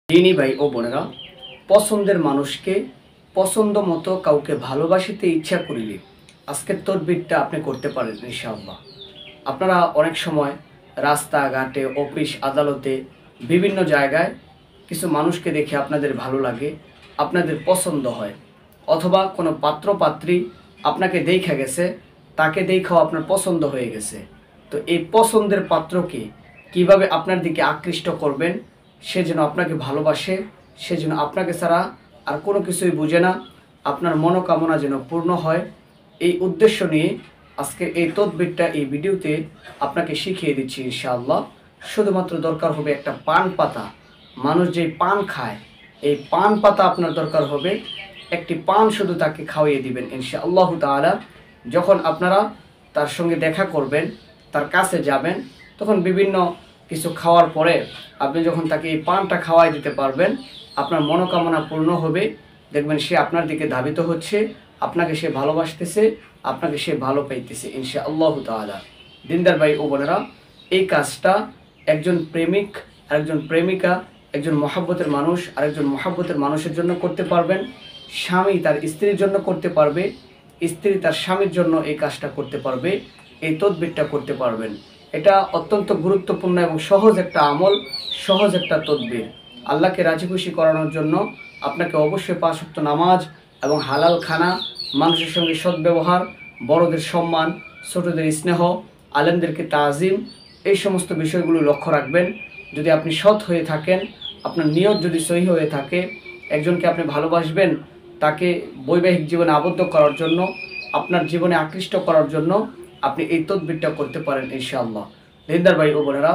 দিনী ভাই ও বোনেরা, পছন্দের মানুষকে পছন্দ মতো কাউকে ভালোবাসিতে ইচ্ছা করিলে আজকের তদবিরটা আপনি করতে পারেন ইনশাআল্লাহ। আপনারা অনেক সময় রাস্তাঘাটে, অফিস আদালতে, বিভিন্ন জায়গায় কিছু মানুষকে দেখে আপনাদের ভালো লাগে, আপনাদের পছন্দ হয়, অথবা কোনো পাত্র পাত্রী আপনাকে দেখা গেছে, তাকে দেখাও আপনার পছন্দ হয়ে গেছে। তো এই পছন্দের পাত্রকে কিভাবে আপনার দিকে আকৃষ্ট করবেন, সে যেন আপনাকে ভালোবাসে, সে যেন আপনাকে ছাড়া আর কোনো কিছুই বুঝে না, আপনার মনোকামনা যেন পূর্ণ হয়, এই উদ্দেশ্য নিয়ে আজকের এই তদবিরটা এই ভিডিওতে আপনাকে শিখিয়ে দিচ্ছি ইনশাআল্লাহ। শুধুমাত্র দরকার হবে একটা পান পাতা। মানুষ যে পান খায়, এই পান পাতা আপনার দরকার হবে। একটি পান শুধু তাকে খাওয়িয়ে দিবেন ইনশাআল্লাহ তাআলা। যখন আপনারা তার সঙ্গে দেখা করবেন, তার কাছে যাবেন, তখন বিভিন্ন কিছু খাওয়ার পরে আপনি যখন তাকে এই পানটা খাওয়াই দিতে পারবেন, আপনার মনোকামনা পূর্ণ হবে। দেখবেন সে আপনার দিকে ধাবিত হচ্ছে, আপনাকে সে ভালোবাসতেছে, আপনাকে সে ভালো পাইতেছে ইনশাআল্লাহ তাআলা। দিনদার ভাই ও বোনেরা, এই কাজটা একজন প্রেমিক আর একজন প্রেমিকা, একজন মহাব্বতের মানুষ আর একজন মহাব্বতের মানুষের জন্য করতে পারবেন। স্বামী তার স্ত্রীর জন্য করতে পারবে, স্ত্রী তার স্বামীর জন্য এই কাজটা করতে পারবে, এই তদবিরটা করতে পারবেন। এটা অত্যন্ত গুরুত্বপূর্ণ এবং সহজ একটা আমল, সহজ একটা তদবির। আল্লাহকে রাজি খুশি করানোর জন্য আপনাকে অবশ্যই 5 ওয়াক্ত নামাজ এবং হালাল খানা, মানুষের সঙ্গে সদ্ব্যবহার, বড়দের সম্মান, ছোটদের স্নেহ, আলেমদেরকে তাজিম, এই সমস্ত বিষয়গুলো লক্ষ্য রাখবেন। যদি আপনি সৎ হয়ে থাকেন, আপনার নিয়ত যদি সহি হয়ে থাকে, একজনকে আপনি ভালোবাসবেন, তাকে বৈবাহিক জীবনে আবদ্ধ করার জন্য, আপনার জীবনে আকৃষ্ট করার জন্য আপনি এই তদবিরটা করতে পারেন ইনশাআল্লাহ। দিনদার ভাই ও বোনেরা,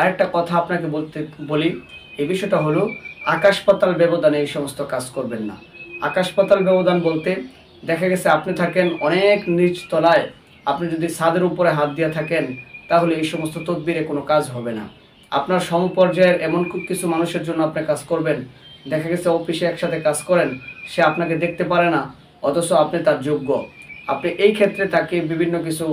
আরেকটা কথা আপনাকে বলি, এই বিষয়টা হলো আকাশ পাতাল ব্যবধানে এই সমস্ত কাজ করবেন না। আকাশ পাতাল ব্যবধান বলতে দেখা গেছে আপনি থাকেন অনেক নিচ তলায়, আপনি যদি ছাদের উপরে হাত দিয়ে থাকেন, তাহলে এই সমস্ত তদবিরে কোনো কাজ হবে না। আপনার সমপর্যায়ের এমন কিছু মানুষের জন্য আপনি কাজ করবেন, দেখা গেছে অফিসে একসাথে কাজ করেন, সে আপনাকে দেখতে পারে না, অথচ আপনি তার যোগ্য। আপনি এই ক্ষেত্রে তাকে বিভিন্ন কিছু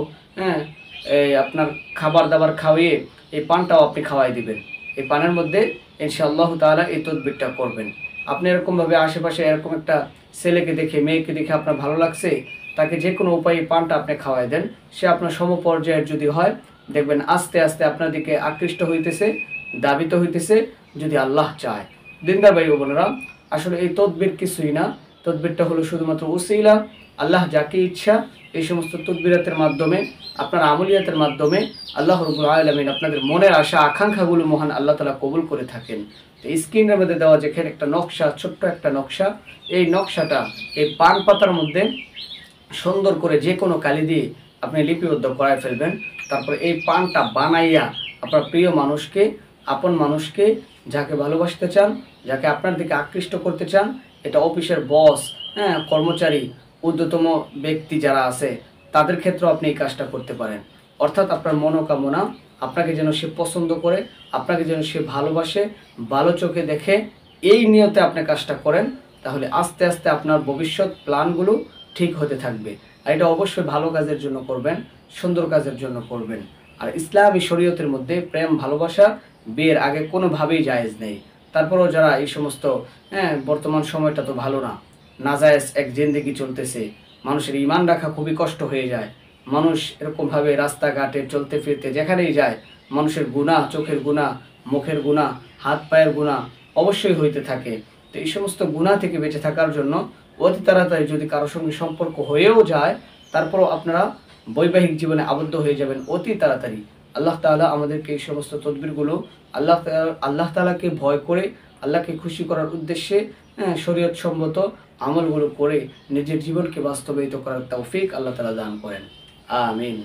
আপনার খাবার দাবার খাওয়িয়ে এই পানটাও আপনি খাওয়াই দিবেন। এই পানের মধ্যে ইনশাআল্লাহ তাআলা এই তদবিরটা করবেন। আপনি এরকমভাবে আশেপাশে এরকম একটা ছেলেকে দেখে, মেয়েকে দেখে আপনার ভালো লাগছে, তাকে যে কোনো উপায়ে পানটা আপনি খাওয়াই দেন। সে আপনার সমপর্যায়ের যদি হয়, দেখবেন আস্তে আস্তে আপনার দিকে আকৃষ্ট হইতেছে, দাবিত হইতেছে, যদি আল্লাহ চায়। দিনদার ভাই ও বোনেরা, আসলে এই তদবির কিছুই না। তদবিরটা হলো শুধুমাত্র উসিলা। আল্লাহ যাকে ইচ্ছা এই সমস্ত তদবিরাতের মাধ্যমে, আপনার আমলিয়াতের মাধ্যমে আল্লাহ রাব্বুল আলামিন আপনাদের মনের আশা আকাঙ্ক্ষাগুলো মহান আল্লাহ তাআলা কবুল করে থাকেন। তো স্ক্রিনের মধ্যে দেওয়া যেখানে একটা নকশা, ছোট্ট একটা নকশা, এই নকশাটা এই পান পাতার মধ্যে সুন্দর করে যে কোনো কালি দিয়ে আপনি লিপিবদ্ধ করায় ফেলবেন। তারপরে এই পানটা বানাইয়া আপনার প্রিয় মানুষকে, আপন মানুষকে, যাকে ভালোবাসতে চান, যাকে আপনার দিকে আকৃষ্ট করতে চান, এটা অফিসের বস, কর্মচারী, ঊর্ধ্বতম ব্যক্তি যারা আছে, তাদের ক্ষেত্রেও আপনি এই কাজটা করতে পারেন। অর্থাৎ আপনার মনোকামনা, আপনাকে যেন সে পছন্দ করে, আপনাকে যেন সে ভালোবাসে, ভালো চোখে দেখে, এই নিয়তে আপনি কাজটা করেন, তাহলে আস্তে আস্তে আপনার ভবিষ্যৎ প্ল্যানগুলো ঠিক হতে থাকবে। আর এটা অবশ্যই ভালো কাজের জন্য করবেন, সুন্দর কাজের জন্য করবেন। আর ইসলামী শরীয়তের মধ্যে প্রেম ভালোবাসা বিয়ের আগে কোনোভাবেই জায়েজ নেই। তারপরেও যারা এই সমস্ত বর্তমান সময়টা তো ভালো না, নাজায়েজ এক জিন্দেগি চলতেছে, মানুষের ঈমান রাখা খুবই কষ্ট হয়ে যায়। মানুষ এরকমভাবে রাস্তাঘাটে চলতে ফিরতে যেখানেই যায়, মানুষের গুনাহ, চোখের গুনাহ, মুখের গুনাহ, হাত পায়ের গুনাহ অবশ্যই হইতে থাকে। তো এই সমস্ত গুনাহ থেকে বেঁচে থাকার জন্য অতি তাড়াতাড়ি যদি কারোর সঙ্গে সম্পর্ক হয়েও যায়, তারপরও আপনারা বৈবাহিক জীবনে আবদ্ধ হয়ে যাবেন অতি তাড়াতাড়ি। আল্লাহ তাআলা আমাদেরকে এই সমস্ত তদবিরগুলো আল্লাহ তাআলাকে ভয় করে, আল্লাহকে খুশি করার উদ্দেশ্যে শরীয়ত সম্মত আমলগুলো করে নিজের জীবনকে বাস্তবায়িত করার তৌফিক আল্লাহ তাআলা দান করেন। আমিন।